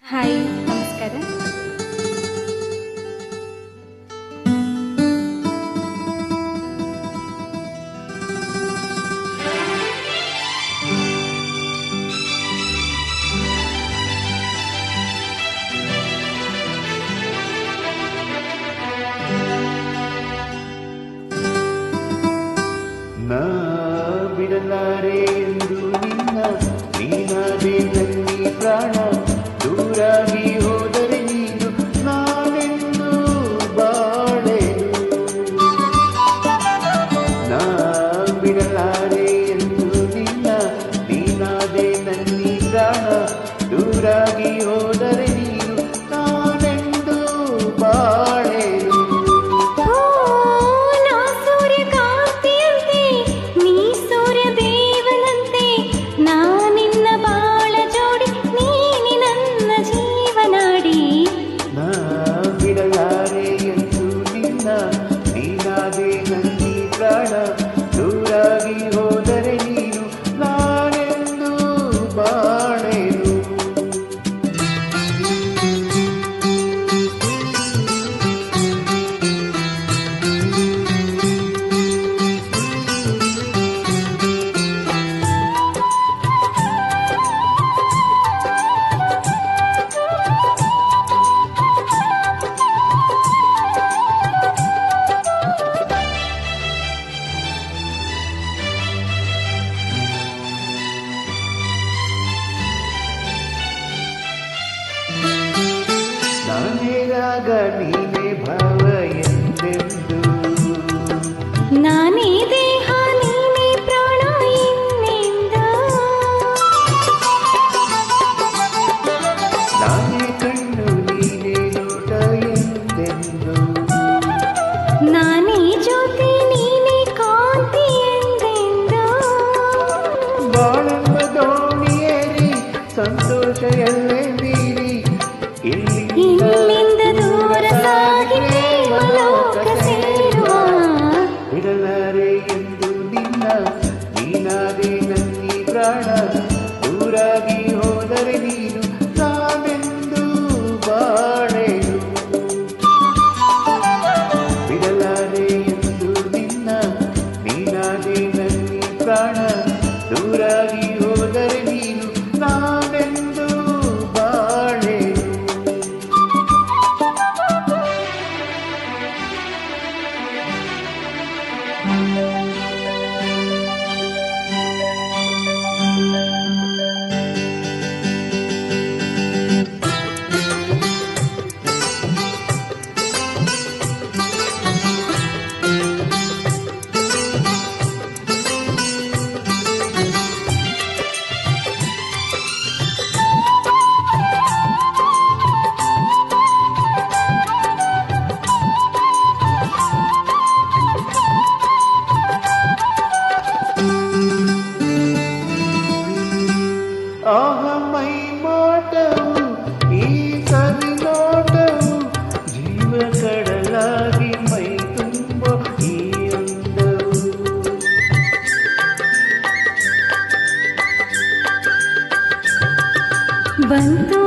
Hi, ನಮಸ್ಕಾರ. ನಾ ಬಿಡಲಾರೆ ಎಂದು ನಿನ್ನ ನೀನಾದೆ ನನ್ನಿ ಪ್ರಾಣ ದೂರಾಗಿ ಹೋದರೆ ನೀನು ನಾನೆಂದು ಬಾಳೆನು ನಾ ಬಿಡಲಾರೆ ಎಂದು ನಿನ್ನ ನೀನಾದೆ ನನ್ನಿ ಪ್ರಾಣ ದೂರಾಗಿ ಹೋದರೆ ನೀನು ನಾನೆಂದು ಬಾಳೆನು ನೀನಾದೆ ನನ್ನಿ ಪ್ರಾಣ ದೂರಾಗಿ ಹೋದರೆ ನೀನು ನಾನೆಂದು ಬಾಳೆನು ನಾನೇರಾಗ ನೀನೇ ಭಾವ ಎಂದೆಂದು ನಾನೇ ದೇಹ ನೀನೇ ಪ್ರಾಣ ಇನ್ನೆಂದ ನಾನೇ ಕಣ್ಣು ನೀನೇ ನೋಟ ಎಂದೆಂದು ನಾನೇ ಜ್ಯೋತಿ ನೀನೇ ಕಾಂತಿ ಎಂದೆಂದ ಬಾಳಮ್ಮ ದೋಣಿಯೇರಿ ಸಂತೋಷ ಎಲ್ಲೇ ಮೀರಿ ಇಲ್ಲಿಂದ ದೂರ ಸಾಗಿ ಪ್ರೇಮಲೋಕ ಸೇರುವ ಬಿಡಲಾರೆ ಎಂದು ನಿನ್ನ ನೀನಾದೆ ನನ್ನಿ ಪ್ರಾಣ ದೂರಾಗಿ ಹೋದರೆ ನೀನು ನಾನೆಂದು ಬಾಳೆನು ಬಿಡಲಾರೆ ಎಂದು ನಿನ್ನ ನೀನಾದೆ ನನ್ನಿ ಪ್ರಾಣ ದೂರಾಗಿ ಹೋದರೆ ನೀನು ನಾನೆಂದು ಬಾಳೆನು ಆಹ ಮೈ ಮಾಟವು ಈ ಸವಿ ನೋಟವು ಜೀವ ಕಡಲಾಗಿ ಮೈ ತುಂಬ ಈ ಅಂದವು ಬಂತು